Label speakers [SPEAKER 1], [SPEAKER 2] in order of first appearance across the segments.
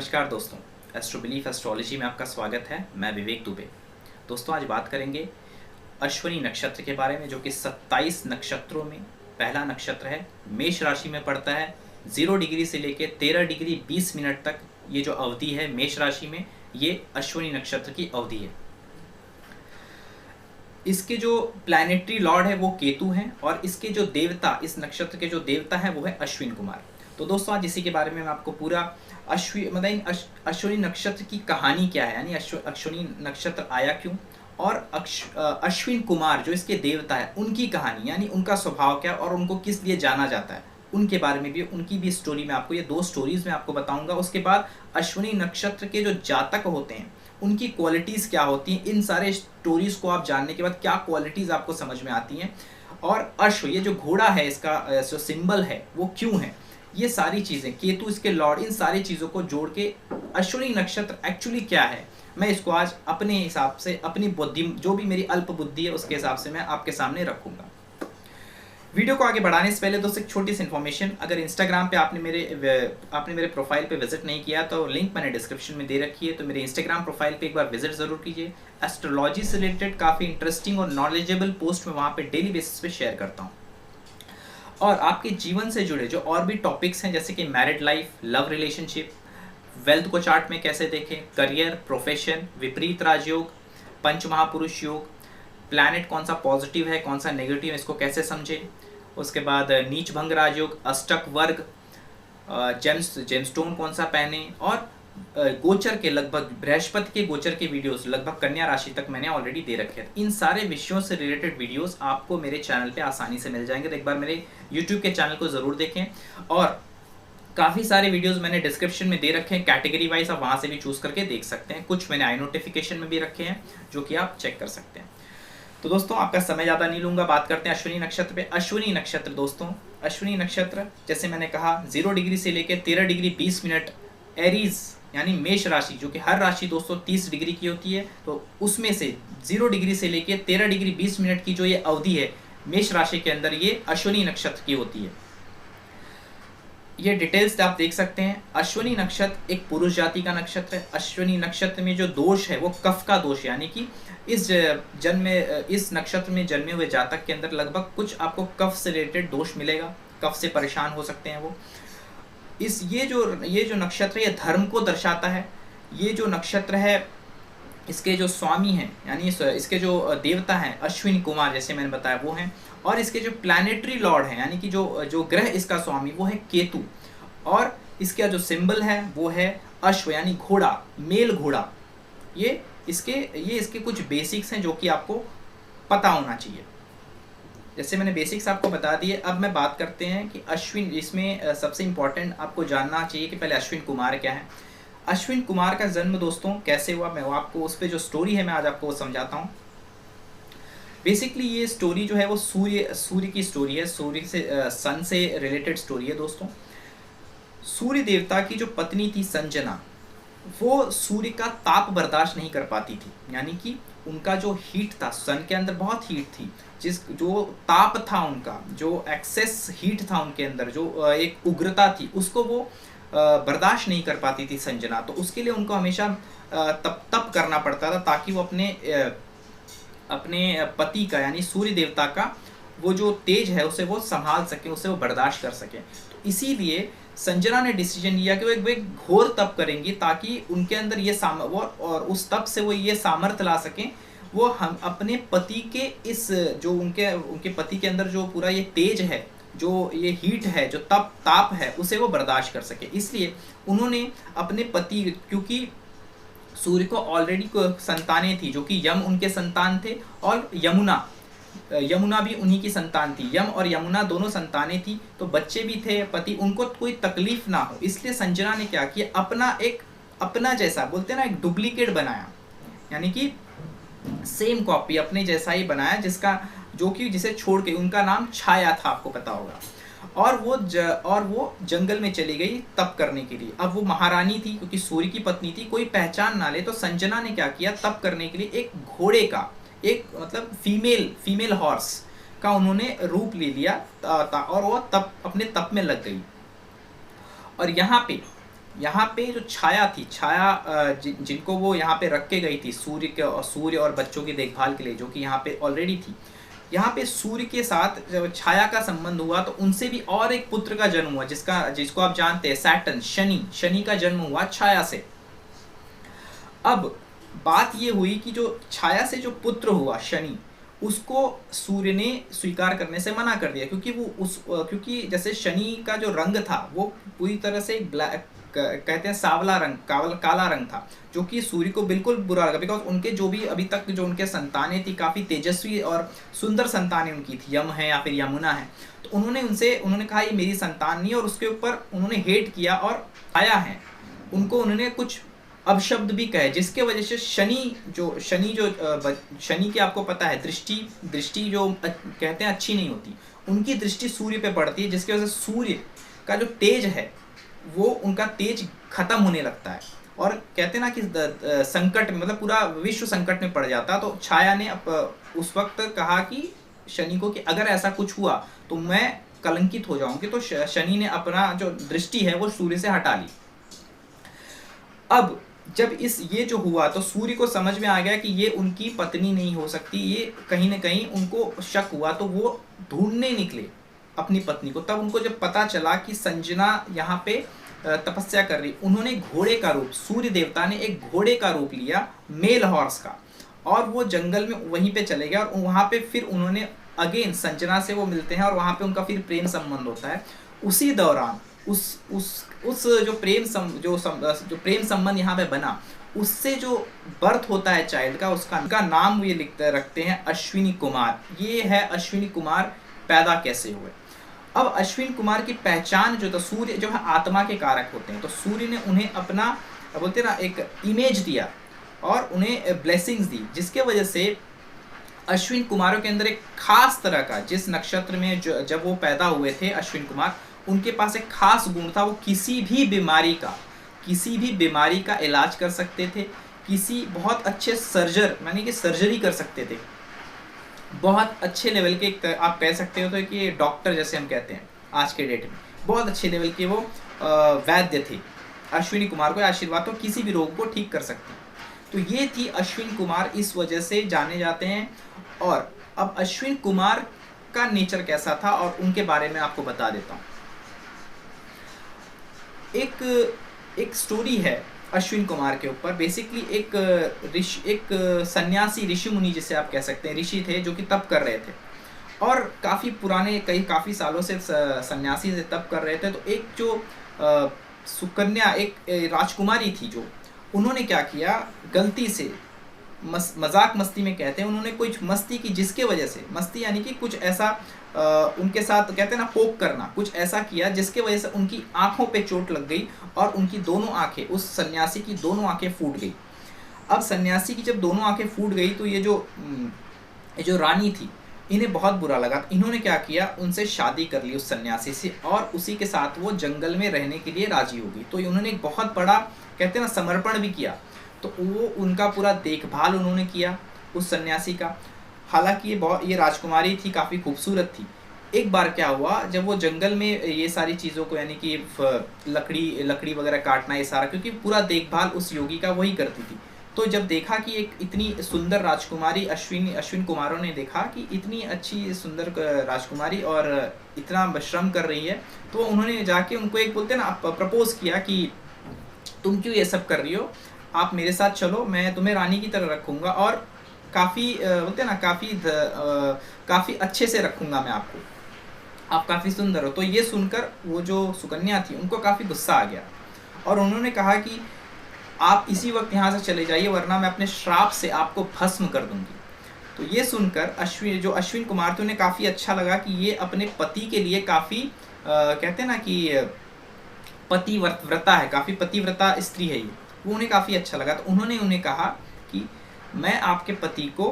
[SPEAKER 1] नमस्कार दोस्तों, astro belief astrology में आपका स्वागत है। मैं विवेक दुबे। दोस्तों आज बात करेंगे अश्विनी नक्षत्र के बारे में, जो कि 27 नक्षत्रों में पहला नक्षत्र है। मेष राशि में पड़ता है। 0 डिग्री से लेकर 13 डिग्री 20 मिनट तक ये जो अवधि है मेष राशि में, ये अश्विनी नक्षत्र की अवधि है। इसके जो प्लैनेटरी लॉर्ड है वो केतु हैं और इसके जो देवता, इस नक्षत्र के जो देवता है वो है अश्विन कुमार। तो दोस्तों आज इसी के बारे में मैं आपको पूरा अश्विनी नक्षत्र की कहानी क्या है, यानी अश्विनी नक्षत्र आया क्यों, और अश्विन कुमार जो इसके देवता है उनकी कहानी, यानी उनका स्वभाव क्या और उनको किस लिए जाना जाता है, उनके बारे में भी, उनकी भी स्टोरी में आपको, ये 2 स्टोरीज में आपको बताऊंगा। उसके बाद अश्विनी नक्षत्र के जो जातक होते हैं उनकी क्वालिटीज़ क्या होती हैं, इन सारे स्टोरीज को आप जानने के बाद क्या क्वालिटीज़ आपको समझ में आती हैं, और अश्व ये जो घोड़ा है, इसका जो सिंबल है वो क्यों है, ये सारी चीज़ें, केतु इसके लॉर्ड, इन सारी चीज़ों को जोड़ के अश्विनी नक्षत्र एक्चुअली क्या है, मैं इसको आज अपने हिसाब से, अपनी बुद्धि, जो भी मेरी अल्प बुद्धि है उसके हिसाब से मैं आपके सामने रखूंगा। वीडियो को आगे बढ़ाने से पहले दोस्तों एक छोटी सी इन्फॉर्मेशन, अगर इंस्टाग्राम पे आपने मेरे प्रोफाइल पे विजिट नहीं किया तो लिंक मैंने डिस्क्रिप्शन में दे रखी है, तो मेरे इंस्टाग्राम प्रोफाइल पे एक बार विजिट जरूर कीजिए। एस्ट्रोलॉजी से रिलेटेड काफ़ी इंटरेस्टिंग और नॉलेजेबल पोस्ट मैं वहाँ पे डेली बेसिस पे शेयर करता हूँ। और आपके जीवन से जुड़े जो और भी टॉपिक्स हैं, जैसे कि married life, love relationship, wealth को चार्ट में कैसे देखें, करियर, प्रोफेशन, विपरीत राजयोग, पंच महापुरुष योग, प्लैनेट कौन सा पॉजिटिव है कौन सा नेगेटिव है इसको कैसे समझें, उसके बाद नीच भंग राजयोग, अष्टक वर्ग, जेमस्टोन कौन सा पहने, और गोचर के लगभग, बृहस्पति के गोचर के वीडियोस लगभग कन्या राशि तक मैंने ऑलरेडी दे रखे हैं। इन सारे विषयों से रिलेटेड वीडियोस आपको मेरे चैनल पे आसानी से मिल जाएंगे, तो एक बार मेरे यूट्यूब के चैनल को ज़रूर देखें। और काफ़ी सारे वीडियोस मैंने डिस्क्रिप्शन में दे रखे हैं कैटेगरी वाइज, आप वहाँ से भी चूज़ करके देख सकते हैं। कुछ मैंने आई नोटिफिकेशन में भी रखे हैं जो कि आप चेक कर सकते हैं। तो दोस्तों आपका समय ज़्यादा नहीं लूँगा, बात करते हैं अश्विनी नक्षत्र पे। अश्विनी नक्षत्र दोस्तों, अश्विनी नक्षत्र जैसे मैंने कहा 0 डिग्री से लेकर 13 डिग्री 20 मिनट एरीज यानी मेष राशि, जो कि हर राशि दोस्तों 30 डिग्री की होती है, तो उसमें से 0 डिग्री से लेकर 13 डिग्री 20 मिनट की जो ये अवधि है मेष राशि के अंदर, ये अश्विनी नक्षत्र की होती है। ये डिटेल्स आप देख सकते हैं। अश्विनी नक्षत्र एक पुरुष जाति का नक्षत्र है। अश्विनी नक्षत्र में जो दोष है वो कफ का दोष, यानी कि इस नक्षत्र में जन्मे हुए जातक के अंदर लगभग कुछ आपको कफ से रिलेटेड दोष मिलेगा, कफ से परेशान हो सकते हैं वो। ये जो नक्षत्र है ये धर्म को दर्शाता है। ये जो नक्षत्र है इसके जो स्वामी हैं, यानी इसके जो देवता हैं अश्विन कुमार, जैसे मैंने बताया वो हैं, और इसके जो प्लैनेटरी लॉर्ड हैं, यानी कि जो ग्रह इसका स्वामी वो है केतु, और इसका जो सिंबल है वो है अश्व यानी घोड़ा, मेल घोड़ा। ये इसके कुछ बेसिक्स हैं जो कि आपको पता होना चाहिए। जैसे मैंने बेसिक्स आपको बता दिए, अब मैं बात करते हैं कि अश्विन, इसमें सबसे इम्पोर्टेंट आपको जानना चाहिए कि पहले अश्विन कुमार क्या है। अश्विन कुमार का जन्म दोस्तों कैसे हुआ, मैं वो आपको उस पर जो स्टोरी है मैं आज आपको समझाता हूँ। बेसिकली ये स्टोरी जो है वो सूर्य की स्टोरी है, सूर्य से सन से रिलेटेड स्टोरी है दोस्तों। सूर्य देवता की जो पत्नी थी संजना, वो सूर्य का ताप बर्दाश्त नहीं कर पाती थी, यानी कि उनका जो हीट था, सन के अंदर बहुत हीट थी, जो ताप था उनका, जो एक्सेस हीट था उनके अंदर, जो एक उग्रता थी, उसको वो बर्दाश्त नहीं कर पाती थी संजना। तो उसके लिए उनको हमेशा तप करना पड़ता था, ताकि वो अपने पति का, यानी सूर्य देवता का वो जो तेज है उसे वो संभाल सके, उसे वो बर्दाश्त कर सके। तो इसीलिए संजना ने डिसीजन लिया कि वो एक घोर तप करेंगी, ताकि उनके अंदर ये और उस तप से वो ये सामर्थ्य ला सकें, वो हम अपने पति के इस जो उनके पति के अंदर जो पूरा ये तेज है, जो ये हीट है, जो ताप है, उसे वो बर्दाश्त कर सके। इसलिए उन्होंने अपने पति, क्योंकि सूर्य को ऑलरेडी संतानें थी, जो कि यम उनके संतान थे, और यमुना भी उन्हीं की संतान थी। यम और यमुना दोनों संतानें थी, तो बच्चे भी थे, पति, उनको कोई तकलीफ ना हो, इसलिए संजना ने क्या किया, अपना जैसा बोलते हैं ना, एक डुप्लीकेट बनाया, यानी कि सेम कॉपी अपने जैसा ही बनाया, जिसे छोड़ के, उनका नाम छाया था, आपको पता होगा। और वो जंगल में चली गई तप करने के लिए। अब वो महारानी थी, क्योंकि सूर्य की पत्नी थी, कोई पहचान ना ले, तो संजना ने क्या किया, तप करने के लिए एक घोड़े का, एक मतलब फीमेल हॉर्स का उन्होंने रूप ले लिया, और वो अपने तप में लग गई। और यहाँ पे यहाँ पे जो छाया थी, छाया जिनको वो यहाँ पे रख के गई थी सूर्य और बच्चों की देखभाल के लिए, जो कि यहाँ पे ऑलरेडी थी, यहाँ पे सूर्य के साथ जब छाया का संबंध हुआ तो उनसे भी और एक पुत्र का जन्म हुआ, जिसको आप जानते हैं सैटर्न, शनि का जन्म हुआ छाया से। अब बात ये हुई कि जो छाया से जो पुत्र हुआ शनि, उसको सूर्य ने स्वीकार करने से मना कर दिया, क्योंकि जैसे शनि का जो रंग था वो पूरी तरह से ब्लैक, कहते हैं सावला रंग, काला रंग था, जो कि सूर्य को बिल्कुल बुरा लगा, बिकॉज उनके जो भी अभी तक जो उनके संतानें थी काफ़ी तेजस्वी और सुंदर संतानें उनकी थी, यम है या फिर यमुना है, तो उन्होंने कहा ये मेरी संतान नहीं, और उसके ऊपर उन्होंने हेट किया और आया है उनको उन्होंने कुछ अपशब्द भी कहे, जिसके वजह से शनि के आपको पता है दृष्टि जो कहते हैं अच्छी नहीं होती, उनकी दृष्टि सूर्य पे पड़ती है, जिसकी वजह से सूर्य का जो तेज है वो उनका तेज खत्म होने लगता है, और कहते हैं ना कि संकट में, मतलब पूरा विश्व संकट में पड़ जाता। तो छाया ने उस वक्त कहा कि शनि को कि अगर ऐसा कुछ हुआ तो मैं कलंकित हो जाऊंगी, तो शनि ने अपना जो दृष्टि है वो सूर्य से हटा ली। अब जब ये जो हुआ तो सूर्य को समझ में आ गया कि ये उनकी पत्नी नहीं हो सकती, ये कहीं ना कहीं उनको शक हुआ, तो वो ढूंढने निकले अपनी पत्नी को। तब उनको जब पता चला कि संजना यहाँ पे तपस्या कर रही, उन्होंने घोड़े का रूप, सूर्य देवता ने एक घोड़े का रूप लिया, मेल हॉर्स का, और वो जंगल में वहीं पे चले गए, और वहाँ पे फिर उन्होंने अगेन संजना से वो मिलते हैं, और वहाँ पे उनका फिर प्रेम संबंध होता है। उसी दौरान उस जो प्रेम संबंध यहाँ पे बना, उससे जो बर्थ होता है चाइल्ड का, उनका नाम ये रखते हैं अश्विनी कुमार। ये है अश्विनी कुमार पैदा कैसे हुए। अब अश्विनी कुमार की पहचान जो था, सूर्य जो है आत्मा के कारक होते हैं, तो सूर्य ने उन्हें अपना बोलते ना एक इमेज दिया और उन्हें ब्लेसिंग्स दी, जिसके वजह से अश्विन कुमारों के अंदर एक खास तरह का, जिस नक्षत्र में जब वो पैदा हुए थे अश्विन कुमार, उनके पास एक खास गुण था, वो किसी भी बीमारी का इलाज कर सकते थे, बहुत अच्छे मानी कि सर्जरी कर सकते थे, बहुत अच्छे लेवल के, आप कह सकते हो तो कि डॉक्टर जैसे हम कहते हैं आज के डेट में, बहुत अच्छे लेवल के वो वैद्य थे। अश्विनी कुमार को आशीर्वाद तो किसी भी रोग को ठीक कर सकते हैं। तो ये थी अश्विन कुमार, इस वजह से जाने जाते हैं। और अब अश्विन कुमार का नेचर कैसा था और उनके बारे में आपको बता देता हूँ। एक स्टोरी है अश्विन कुमार के ऊपर। बेसिकली एक सन्यासी, ऋषि मुनि जिसे आप कह सकते हैं, ऋषि थे जो कि तप कर रहे थे, और काफ़ी पुराने काफ़ी सालों से सन्यासी से तप कर रहे थे। तो एक जो सुकन्या, एक राजकुमारी थी, जो उन्होंने क्या किया, गलती से मजाक मस्ती में कहते हैं, उन्होंने कुछ मस्ती की, जिसके वजह से, मस्ती यानी कि कुछ ऐसा उनके साथ कहते हैं ना पोक करना, कुछ ऐसा किया जिसके वजह से उनकी आंखों पे चोट लग गई और उनकी दोनों आंखें, उस सन्यासी की दोनों आंखें फूट गई। अब सन्यासी की जब दोनों आंखें फूट गई तो ये जो रानी थी, इन्हें बहुत बुरा लगा। इन्होंने क्या किया, उनसे शादी कर ली उस सन्यासी से, और उसी के साथ वो जंगल में रहने के लिए राजी हो गई। तो उन्होंने एक बहुत बड़ा कहते हैं ना समर्पण भी किया। तो वो उनका पूरा देखभाल उन्होंने किया उस सन्यासी का। हालांकि ये राजकुमारी थी, काफ़ी खूबसूरत थी। एक बार क्या हुआ, जब वो जंगल में ये सारी चीज़ों को, यानी कि लकड़ी वगैरह काटना, ये सारा, क्योंकि पूरा देखभाल उस योगी का वही करती थी। तो जब देखा कि एक इतनी सुंदर राजकुमारी, अश्विन कुमारों ने देखा कि इतनी अच्छी सुंदर राजकुमारी और इतना श्रम कर रही है, तो उन्होंने जाके उनको एक बोलते ना प्रपोज किया कि तुम क्यों ये सब कर रही हो, आप मेरे साथ चलो, मैं तुम्हें रानी की तरह रखूँगा, और काफ़ी बोलते ना काफ़ी अच्छे से रखूँगा मैं आपको, आप काफ़ी सुंदर हो। तो ये सुनकर वो जो सुकन्या थी, उनको काफ़ी गुस्सा आ गया, और उन्होंने कहा कि आप इसी वक्त यहाँ से चले जाइए, वरना मैं अपने श्राप से आपको भस्म कर दूंगी। तो ये सुनकर अश्विन कुमार थे, उन्हें काफ़ी अच्छा लगा कि ये अपने पति के लिए काफ़ी कहते हैं ना कि पतिव्रता है, काफ़ी पतिव्रता स्त्री है ये, वो उन्हें काफ़ी अच्छा लगा। तो उन्होंने उन्हें कहा कि मैं आपके पति को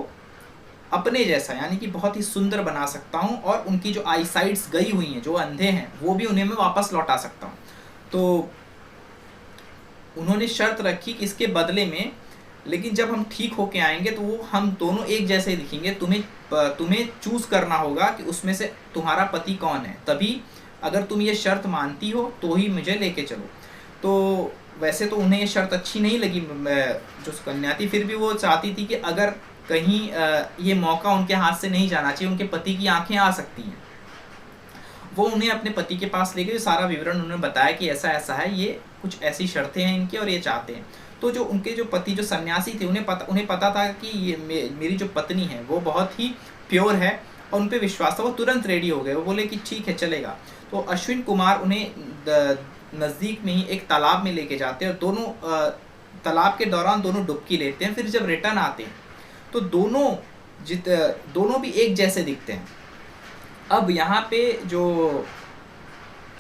[SPEAKER 1] अपने जैसा, यानी कि बहुत ही सुंदर बना सकता हूँ, और उनकी जो आई साइट्स गई हुई हैं, जो अंधे हैं, वो भी उन्हें मैं वापस लौटा सकता हूँ। तो उन्होंने शर्त रखी कि इसके बदले में, लेकिन जब हम ठीक होके आएंगे तो वो हम दोनों एक जैसे दिखेंगे, तुम्हें चूज करना होगा कि उसमें से तुम्हारा पति कौन है, तभी अगर तुम ये शर्त मानती हो तो ही मुझे लेके चलो। तो वैसे तो उन्हें ये शर्त अच्छी नहीं लगी जो कन्या थी, फिर भी वो चाहती थी कि अगर कहीं ये मौका उनके हाथ से नहीं जाना चाहिए, उनके पति की आंखें आ सकती हैं। वो उन्हें अपने पति के पास ले गए, सारा विवरण उन्होंने बताया कि ऐसा ऐसा है, ये कुछ ऐसी शर्तें हैं इनकी और ये चाहते हैं। तो जो उनके जो पति जो सन्यासी थे, उन्हें पता था कि ये मेरी जो पत्नी है वो बहुत ही प्योर है और उन पर विश्वास था। वो तुरंत रेडी हो गए, वो बोले कि ठीक है चलेगा। तो अश्विन कुमार उन्हें नज़दीक में ही एक तालाब में लेके जाते हैं और दोनों तालाब के दौरान दोनों डुबकी लेते हैं। फिर जब रिटर्न आते हैं तो दोनों भी एक जैसे दिखते हैं। अब यहाँ पे जो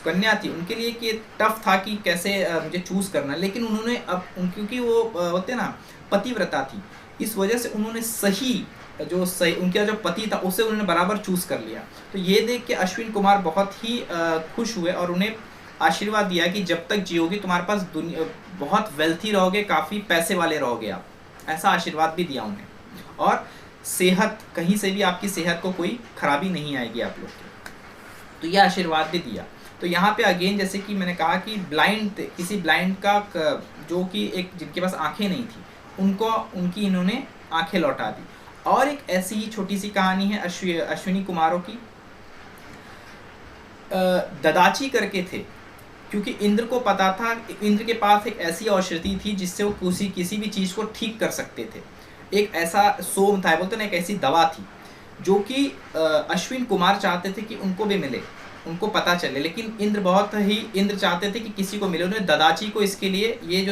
[SPEAKER 1] कन्या थी उनके लिए कि टफ था कि कैसे मुझे चूज़ करना, लेकिन उन्होंने क्योंकि वो होते ना पतिव्रता थी, इस वजह से उन्होंने सही उनका जो पति था उसे उन्होंने बराबर चूज़ कर लिया। तो ये देख के अश्विन कुमार बहुत ही खुश हुए और उन्हें आशीर्वाद दिया कि जब तक जियोगी तुम्हारे पास बहुत वेल्थी रहोगे, काफ़ी पैसे वाले रहोगे आप, ऐसा आशीर्वाद भी दिया उन्हें। और सेहत, कहीं से भी आपकी सेहत को कोई खराबी नहीं आएगी आप लोग को, तो यह आशीर्वाद भी दिया। तो यहाँ पे अगेन जैसे कि मैंने कहा कि किसी ब्लाइंड का जो कि एक जिनके पास आंखें नहीं थी उनकी इन्होंने आंखें लौटा दी। और एक ऐसी ही छोटी सी कहानी है अश्विनी कुमारों की। ददाची करके थे, क्योंकि इंद्र को पता था, इंद्र के पास एक ऐसी औषधि थी जिससे वो किसी भी चीज़ को ठीक कर सकते थे। एक ऐसा सोम था, बोलते ना, एक ऐसी दवा थी जो कि अश्विन कुमार चाहते थे कि उनको भी मिले, उनको पता चले, लेकिन इंद्र चाहते थे कि किसी को मिले। उन्होंने ददाची को इसके लिए ये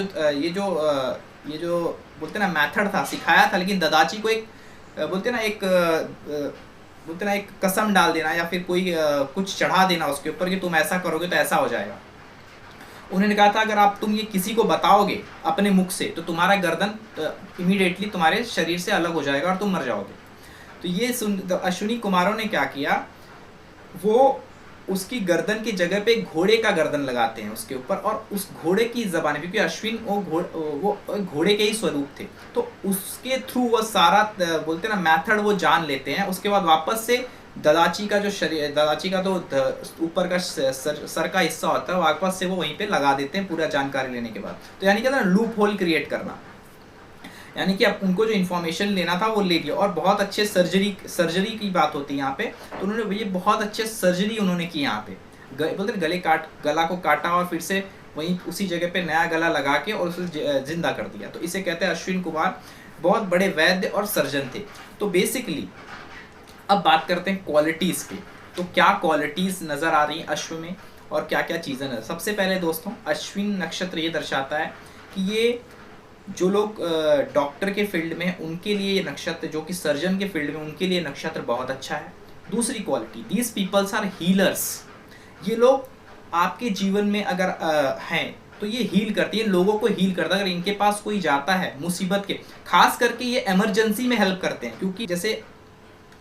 [SPEAKER 1] जो बोलते ना मेथड था सिखाया था, लेकिन ददाची को एक कसम डाल देना या फिर कोई कुछ चढ़ा देना उसके ऊपर कि तुम ऐसा करोगे तो ऐसा हो जाएगा। उन्होंने कहा था अगर तुम ये किसी को बताओगे अपने मुख से तो तुम्हारा गर्दन इमीडिएटली तुम्हारे शरीर से अलग हो जाएगा और तुम मर जाओगे। तो ये अश्विनी कुमारों ने क्या किया, वो उसकी गर्दन की जगह पे घोड़े का गर्दन लगाते हैं उसके ऊपर, और उस घोड़े की जबान, क्योंकि अश्विन वो घोड़े के ही स्वरूप थे, तो उसके थ्रू वो सारा बोलते ना मेथड वो जान लेते हैं। उसके बाद वापस से ददाची का तो ऊपर का सर का हिस्सा होता है, वापस से वो वहीं पे लगा देते हैं पूरा जानकारी लेने के बाद। तो यानी क्या था, लूप होल क्रिएट करना, यानी कि अब उनको जो इन्फॉर्मेशन लेना था वो ले लिया। और बहुत अच्छे सर्जरी की बात होती है यहाँ पे, तो उन्होंने ये बहुत अच्छे सर्जरी उन्होंने की यहाँ पे, बोलते गला को काटा और फिर से वहीं उसी जगह पे नया गला लगा के और उसे जिंदा कर दिया। तो इसे कहते हैं अश्विन कुमार बहुत बड़े वैद्य और सर्जन थे। तो बेसिकली अब बात करते हैं क्वालिटीज़ पे। तो क्या क्वालिटीज़ नज़र आ रही हैं अश्व में और क्या क्या चीज़ें नज़र। सबसे पहले दोस्तों, अश्विन नक्षत्र ये दर्शाता है कि ये जो लोग डॉक्टर के फील्ड में, उनके लिए ये नक्षत्र, जो कि सर्जन के फील्ड में, उनके लिए नक्षत्र बहुत अच्छा है। दूसरी quality, these peoples are healers. ये लोग आपके जीवन में अगर हैं तो ये हील करती है, लोगों को हील करता है। अगर इनके पास कोई जाता है मुसीबत के, खास करके ये इमरजेंसी में हेल्प करते हैं, क्योंकि जैसे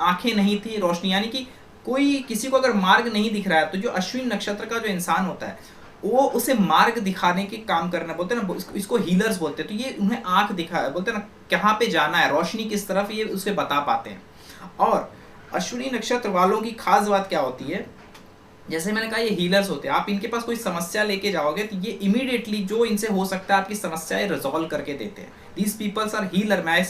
[SPEAKER 1] आंखें नहीं थी, रोशनी, यानी कि कोई किसी को अगर मार्ग नहीं दिख रहा है तो जो अश्विन नक्षत्र का जो इंसान होता है वो उसे मार्ग दिखाने के काम करना, बोलते हैं ना, इसको हीलर्स बोलते हैं। तो ये उन्हें आंख दिखा, बोलते हैं ना, कहाँ पे जाना है, रोशनी किस तरफ, ये उसे बता पाते हैं। और अश्विनी नक्षत्र वालों की खास बात क्या होती है, जैसे मैंने कहा ये हीलर्स होते हैं। आप इनके पास कोई समस्या लेके जाओगे तो ये इमीडिएटली जो इनसे हो सकता है आपकी समस्याएं रिजॉल्व करके देते हैं। These peoples are healer. मैं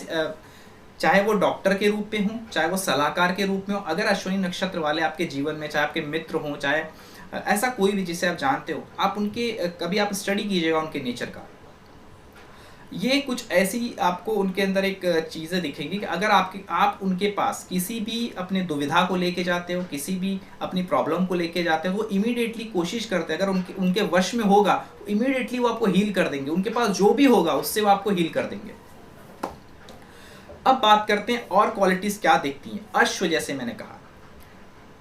[SPEAKER 1] चाहे वो डॉक्टर के रूप में हो, चाहे वो सलाहकार के रूप में हो, अगर अश्विनी नक्षत्र वाले आपके जीवन में, चाहे आपके मित्र हों, चाहे ऐसा कोई भी जिसे आप जानते हो, आप उनके कभी आप स्टडी कीजिएगा उनके नेचर का। ये कुछ ऐसी आपको उनके अंदर एक चीज़ें दिखेंगी कि अगर आप उनके पास किसी भी अपने दुविधा को लेके जाते हो, किसी भी अपनी प्रॉब्लम को लेके जाते हो, वो इमीडिएटली कोशिश करते हैं, अगर उनके वश में होगा तो इमीडिएटली वो आपको हील कर देंगे। उनके पास जो भी होगा उससे वो आपको हील कर देंगे। अब बात करते हैं और क्वालिटीज क्या दिखती हैं। अश्व, जैसे मैंने कहा,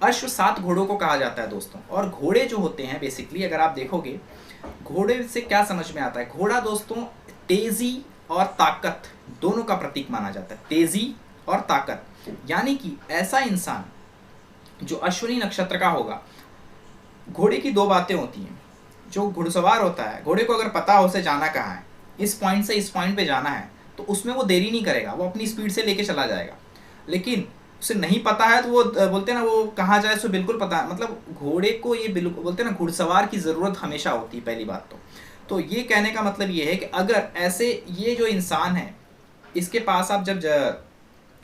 [SPEAKER 1] अश्व 7 घोड़ों को कहा जाता है दोस्तों। और घोड़े जो होते हैं बेसिकली, अगर आप देखोगे घोड़े से क्या समझ में आता है, घोड़ा दोस्तों तेजी और ताकत दोनों का प्रतीक माना जाता है। तेजी और ताकत, यानी कि ऐसा इंसान जो अश्विनी नक्षत्र का होगा, घोड़े की 2 बातें होती हैं। जो घुड़सवार होता है, घोड़े को अगर पता हो उसे जाना कहाँ है, इस पॉइंट से इस पॉइंट पे जाना है, तो उसमें वो देरी नहीं करेगा, वो अपनी स्पीड से लेके चला जाएगा। लेकिन उसे नहीं पता है तो वो बोलते हैं ना, वो कहाँ जाए उसे बिल्कुल पता है। मतलब घोड़े को ये बिल्कुल बोलते हैं ना, घुड़सवार की ज़रूरत हमेशा होती है, पहली बात तो। तो ये कहने का मतलब ये है कि अगर ऐसे ये जो इंसान है, इसके पास आप जब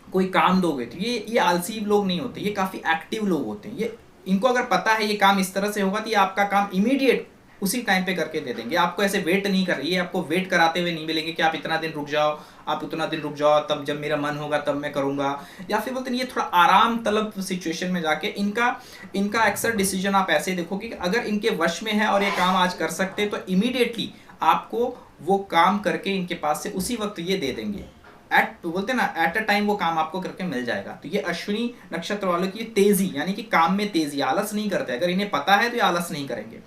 [SPEAKER 1] कोई काम दोगे तो ये आलसी लोग नहीं होते, ये काफ़ी एक्टिव लोग होते हैं। ये इनको अगर पता है ये काम इस तरह से होगा तो ये आपका काम इमीडिएट उसी टाइम पे करके दे देंगे। आपको ऐसे वेट नहीं कर रही है, आपको वेट कराते हुए नहीं मिलेंगे कि आप इतना दिन रुक जाओ, आप उतना दिन रुक जाओ, तब जब मेरा मन होगा तब मैं करूँगा। या फिर बोलते हैं ये थोड़ा आराम तलब सिचुएशन में जाके इनका अक्सर डिसीजन आप ऐसे देखोगे कि अगर इनके वश में है और ये काम आज कर सकते हैं तो इमीडिएटली आपको वो काम करके इनके पास से उसी वक्त ये दे देंगे। बोलते ना एट अ टाइम वो काम आपको करके मिल जाएगा। तो ये अश्विनी नक्षत्र वालों की तेजी, यानी कि काम में तेजी, आलस नहीं करते। अगर इन्हें पता है तो ये आलस नहीं करेंगे।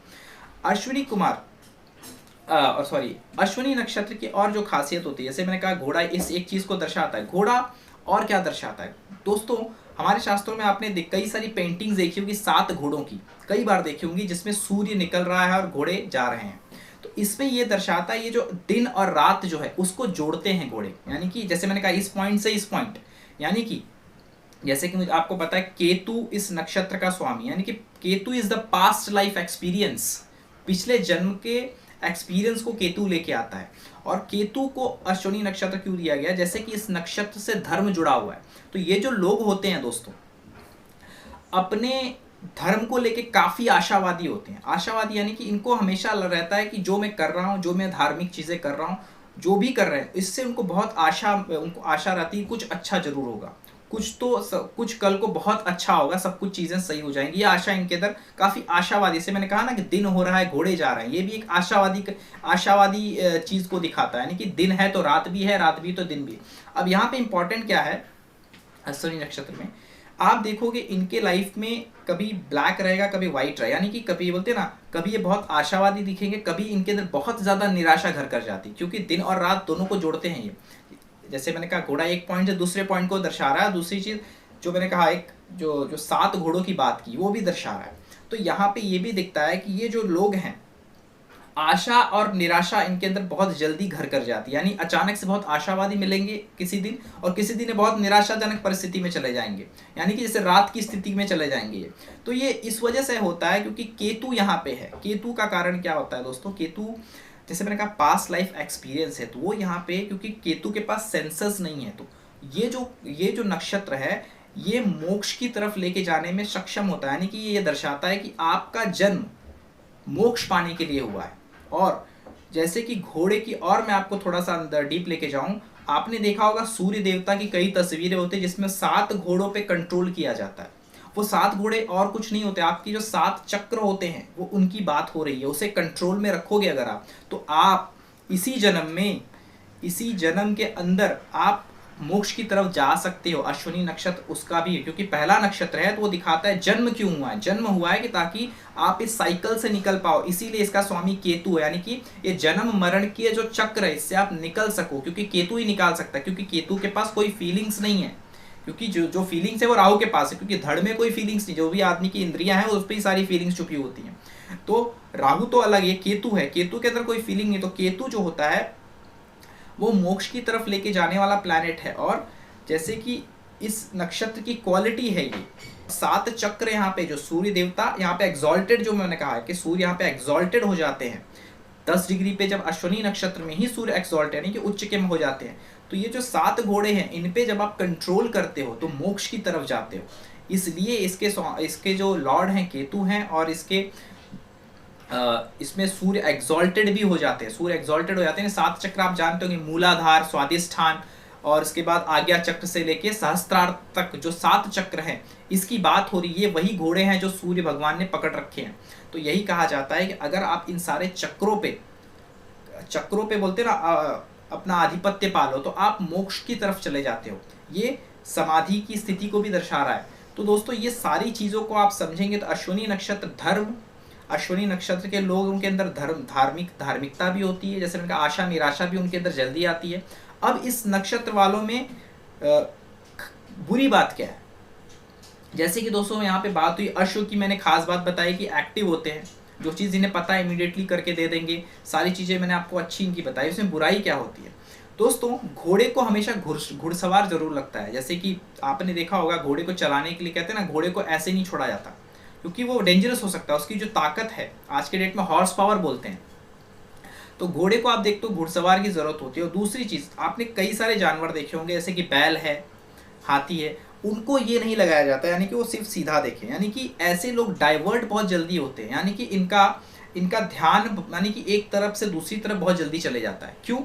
[SPEAKER 1] अश्विनी नक्षत्र की और जो खासियत होती है, जैसे मैंने कहा घोड़ा इस एक चीज को दर्शाता है। घोड़ा और क्या दर्शाता है दोस्तों, हमारे शास्त्रों में आपने कई सारी पेंटिंग्स देखी होगी 7 घोड़ों की, कई बार देखी होंगी, जिसमें सूर्य निकल रहा है और घोड़े जा रहे हैं। तो इसमें ये दर्शाता है ये जो दिन और रात जो है उसको जोड़ते हैं घोड़े। यानी कि जैसे मैंने कहा इस पॉइंट से इस पॉइंट, यानी कि जैसे कि मुझे आपको पता है केतु इस नक्षत्र का स्वामी, यानी कि Ketu is the past life experience, पिछले जन्म के एक्सपीरियंस को केतु लेके आता है। और केतु को अश्विनी नक्षत्र क्यों दिया गया, जैसे कि इस नक्षत्र से धर्म जुड़ा हुआ है। तो ये जो लोग होते हैं दोस्तों, अपने धर्म को लेके काफी आशावादी होते हैं। आशावादी यानी कि इनको हमेशा रहता है कि जो मैं कर रहा हूँ, जो मैं धार्मिक चीजें कर रहा हूँ, जो भी कर रहे हैं, इससे उनको बहुत उनको आशा रहती है कुछ अच्छा जरूर होगा, कुछ कल को बहुत अच्छा होगा, सब कुछ चीजें सही हो जाएंगी। ये आशा इनके अंदर काफी आशावादी, जैसे मैंने कहा ना कि दिन हो रहा है घोड़े जा रहे हैं, ये भी एक आशावादी चीज को दिखाता है। यानी कि दिन है तो रात भी है, रात भी तो दिन भी। अब यहाँ पे इंपॉर्टेंट क्या है, अश्विनी नक्षत्र में आप देखोगे इनके लाइफ में कभी ब्लैक रहेगा, कभी व्हाइट रहेगा। यानी कि कभी बोलते हैं ना, कभी ये बहुत आशावादी दिखेंगे, कभी इनके अंदर बहुत ज्यादा निराशा घर कर जाती है, क्योंकि दिन और रात दोनों को जोड़ते हैं ये। जैसे मैंने कहा घोड़ा एक पॉइंट से दूसरे पॉइंट को दर्शा रहा है, दूसरी चीज जो मैंने कहा एक जो 7 घोड़ों की बात की वो भी दर्शा रहा है। तो यहाँ पे ये भी दिखता है कि ये जो लोग हैं, आशा और निराशा इनके अंदर बहुत जल्दी घर कर जाती है। यानी अचानक से बहुत आशावादी मिलेंगे किसी दिन, और किसी दिन बहुत निराशाजनक परिस्थिति में चले जाएंगे, यानी कि जैसे रात की स्थिति में चले जाएंगे। तो ये इस वजह से होता है क्योंकि केतु यहाँ पे है। केतु का कारण क्या होता है दोस्तों, केतु जैसे मैंने कहा पास्ट लाइफ एक्सपीरियंस है, तो वो यहाँ पे क्योंकि केतु के पास सेंसस नहीं है, तो ये जो नक्षत्र है ये मोक्ष की तरफ लेके जाने में सक्षम होता है। यानी कि ये दर्शाता है कि आपका जन्म मोक्ष पाने के लिए हुआ है। और जैसे कि घोड़े की, और मैं आपको थोड़ा सा अंदर डीप लेके जाऊं, आपने देखा होगा सूर्य देवता की कई तस्वीरें होती है जिसमें 7 घोड़ों पे कंट्रोल किया जाता है। वो 7 घोड़े और कुछ नहीं होते, आपकी जो 7 चक्र होते हैं वो उनकी बात हो रही है। उसे कंट्रोल में रखोगे अगर आप, तो आप इसी जन्म के अंदर आप मोक्ष की तरफ जा सकते हो। अश्विनी नक्षत्र उसका भी है, क्योंकि पहला नक्षत्र है तो वो दिखाता है जन्म क्यों हुआ है। जन्म हुआ है कि ताकि आप इस साइकिल से निकल पाओ, इसीलिए इसका स्वामी केतु है। यानी कि ये जन्म मरण की जो चक्र है इससे आप निकल सको, क्योंकि केतु ही निकाल सकता है। क्योंकि केतु के पास कोई फीलिंग्स नहीं है, क्योंकि जो फीलिंग्स है वो राहु के पास है, क्योंकि धड़ में कोई फीलिंग्स नहीं, जो भी आदमी की इंद्रियां हैं उस पर ही सारी फीलिंग्स छुपी होती हैं। तो राहु तो अलग है, केतु है, केतु के अंदर कोई फीलिंग नहीं। तो केतु जो होता है वो मोक्ष की तरफ लेके जाने वाला प्लैनेट है। और जैसे कि इस नक्षत्र की क्वालिटी है ये 7 चक्र, यहाँ पे जो सूर्य देवता यहाँ पे एग्जॉल्टेड, जो मैंने कहा है कि सूर्य यहाँ पे एग्जॉल्टेड हो जाते हैं 10 डिग्री पे, जब अश्विनी नक्षत्र में ही सूर्य एक्सॉल्ट यानी कि उच्च के में हो जाते हैं। तो ये जो 7 घोड़े हैं इन पे जब आप कंट्रोल करते हो तो मोक्ष की तरफ जाते हो। इसलिए इसके जो लॉर्ड हैं केतु हैं, और इसमें सूर्य एग्जॉल्टेड भी हो जाते हैं। सूर्य एग्जॉल्टेड हो जाते हैं। 7 चक्र आप जानते होंगे, मूलाधार, स्वादिष्ठान, और इसके बाद आज्ञा चक्र से लेके सहस्त्रार्थ तक जो 7 चक्र हैं इसकी बात हो रही है। वही घोड़े हैं जो सूर्य भगवान ने पकड़ रखे हैं। तो यही कहा जाता है कि अगर आप इन सारे चक्रों पे बोलते ना अपना आधिपत्य पालो तो आप मोक्ष की तरफ चले जाते हो। ये समाधि की स्थिति को भी दर्शा रहा है। तो दोस्तों ये सारी चीजों को आप समझेंगे तो अश्विनी नक्षत्र धर्म, अश्विनी नक्षत्र के लोगों के अंदर धार्मिकता भी होती है, जैसे मैंने कहा आशा निराशा भी उनके अंदर जल्दी आती है। अब इस नक्षत्र वालों में बुरी बात क्या है, जैसे कि दोस्तों यहाँ पे बात हुई अश्व की, मैंने खास बात बताई कि एक्टिव होते हैं, जो चीज़ इन्हें पता है इमीडिएटली करके दे देंगे। सारी चीज़ें मैंने आपको अच्छी इनकी बताई। उसमें बुराई क्या होती है दोस्तों, घोड़े को हमेशा घुड़सवार जरूर लगता है। जैसे कि आपने देखा होगा घोड़े को चलाने के लिए कहते हैं ना, घोड़े को ऐसे नहीं छोड़ा जाता क्योंकि वो डेंजरस हो सकता है। उसकी जो ताकत है, आज के डेट में हॉर्स पावर बोलते हैं, तो घोड़े को आप देखते हो घुड़सवार की जरूरत होती है। और दूसरी चीज, आपने कई सारे जानवर देखे होंगे जैसे कि बैल है, हाथी है, उनको ये नहीं लगाया जाता, यानी कि वो सिर्फ सीधा देखें। यानी कि ऐसे लोग डाइवर्ट बहुत जल्दी होते हैं, यानी कि इनका इनका ध्यान यानी कि एक तरफ से दूसरी तरफ बहुत जल्दी चले जाता है। क्यों?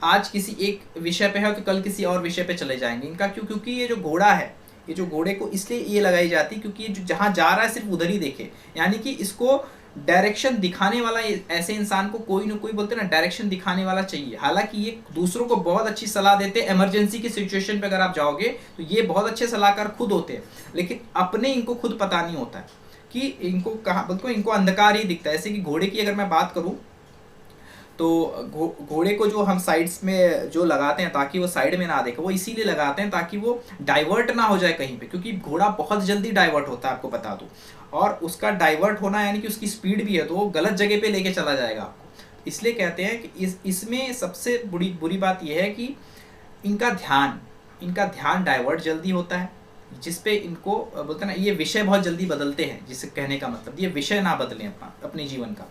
[SPEAKER 1] आज किसी एक विषय पे है तो कल किसी और विषय पे चले जाएंगे। इनका क्यों? क्योंकि ये जो घोड़ा है, ये जो घोड़े को इसलिए ये लगाई जाती है क्योंकि ये जो जहाँ जा रहा है सिर्फ उधर ही देखे, यानी कि इसको डायरेक्शन दिखाने वाला, ऐसे इंसान को कोई ना कोई बोलते ना डायरेक्शन दिखाने वाला चाहिए। हालांकि ये दूसरों को बहुत अच्छी सलाह देते हैं, इमरजेंसी की सिचुएशन पे अगर आप जाओगे तो ये बहुत अच्छे सलाहकार खुद होते हैं, लेकिन अपने इनको खुद पता नहीं होता है कि इनको कहाँ, बल्कि इनको अंधकार ही दिखता है। जैसे कि घोड़े की अगर मैं बात करूं तो घोड़े को जो हम साइड्स में जो लगाते हैं ताकि वो साइड में ना देखे, वो इसीलिए लगाते हैं ताकि वो डाइवर्ट ना हो जाए कहीं पे, क्योंकि घोड़ा बहुत जल्दी डाइवर्ट होता है, आपको बता दूं। और उसका डाइवर्ट होना यानी कि उसकी स्पीड भी है तो वो गलत जगह पे लेके चला जाएगा आपको। इसलिए कहते हैं कि इसमें सबसे बुरी बात यह है कि इनका ध्यान डाइवर्ट जल्दी होता है, जिसपे इनको बोलते हैं ना, ये विषय बहुत जल्दी बदलते हैं। जिससे कहने का मतलब ये विषय ना बदलें अपने जीवन का,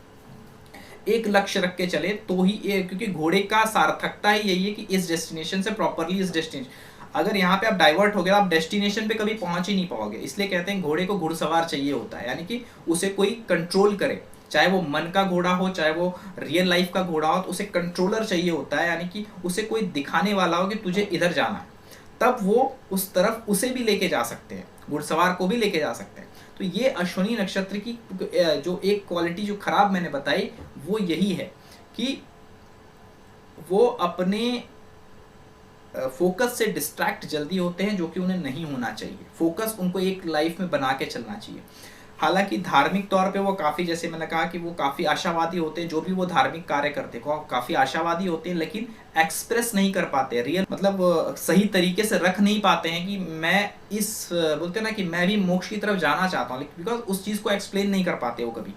[SPEAKER 1] एक लक्ष्य रख के चले तो ही ये, क्योंकि घोड़े का सार्थकता ही यही है कि इस डेस्टिनेशन से प्रॉपरली इस डेस्टिनेशन, अगर यहाँ पे आप डाइवर्ट हो गए आप डेस्टिनेशन पे कभी पहुंच ही नहीं पाओगे। इसलिए कहते हैं घोड़े को घुड़सवार चाहिए होता है, यानी कि उसे कोई कंट्रोल करे, चाहे वो मन का घोड़ा हो चाहे वो रियल लाइफ का घोड़ा हो, तो उसे कंट्रोलर चाहिए होता है, यानी कि उसे कोई दिखाने वाला हो कि तुझे इधर जाना है, तब वो उस तरफ उसे भी लेके जा सकते हैं, घुड़सवार को भी लेके जा सकते हैं। तो ये अश्विनी नक्षत्र की जो एक क्वालिटी जो खराब मैंने बताई वो यही है कि वो अपने फोकस से डिस्ट्रैक्ट जल्दी होते हैं, जो कि उन्हें नहीं होना चाहिए। फोकस उनको एक लाइफ में बना के चलना चाहिए। हालांकि धार्मिक तौर पे वो काफ़ी, जैसे मैंने कहा कि वो काफ़ी आशावादी होते हैं, जो भी वो धार्मिक कार्य करते हैं काफ़ी आशावादी होते हैं, लेकिन एक्सप्रेस नहीं कर पाते रियल, मतलब सही तरीके से रख नहीं पाते हैं कि मैं इस बोलते हैं ना कि मैं भी मोक्ष की तरफ जाना चाहता हूँ, बिकॉज उस चीज़ को एक्सप्लेन नहीं कर पाते वो कभी।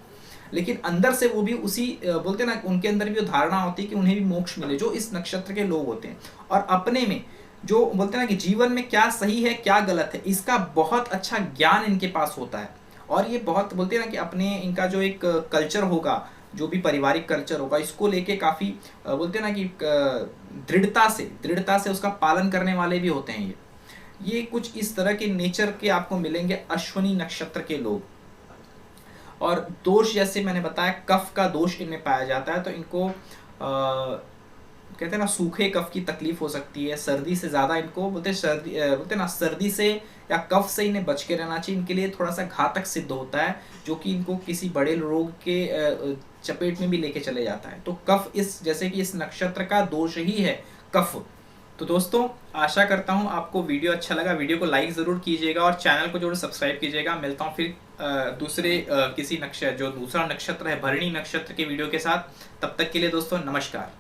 [SPEAKER 1] लेकिन अंदर से वो भी उसी बोलते हैं ना, उनके अंदर भी वो धारणा होती है कि उन्हें भी मोक्ष मिले, जो इस नक्षत्र के लोग होते हैं। और अपने में जो बोलते हैं ना कि जीवन में क्या सही है क्या गलत है, इसका बहुत अच्छा ज्ञान इनके पास होता है। और ये बहुत बोलते हैं ना कि अपने इनका जो एक कल्चर होगा, जो भी पारिवारिक कल्चर होगा, इसको लेके काफ़ी बोलते हैं ना कि दृढ़ता से उसका पालन करने वाले भी होते हैं। ये कुछ इस तरह के नेचर के आपको मिलेंगे अश्विनी नक्षत्र के लोग। और दोष, जैसे मैंने बताया कफ का दोष इनमें पाया जाता है, तो इनको कहते हैं ना सूखे कफ की तकलीफ हो सकती है। सर्दी से ज़्यादा इनको बोलते हैं ना सर्दी से या कफ से इन्हें बच के रहना चाहिए। इनके लिए थोड़ा सा घातक सिद्ध होता है, जो कि इनको किसी बड़े रोग के चपेट में भी लेके चले जाता है। तो कफ जैसे कि इस नक्षत्र का दोष ही है कफ। तो दोस्तों आशा करता हूँ आपको वीडियो अच्छा लगा। वीडियो को लाइक ज़रूर कीजिएगा और चैनल को जरूर सब्सक्राइब कीजिएगा। मिलता हूँ फिर दूसरे किसी नक्षत्र, जो दूसरा नक्षत्र है भरणी नक्षत्र के वीडियो के साथ। तब तक के लिए दोस्तों नमस्कार।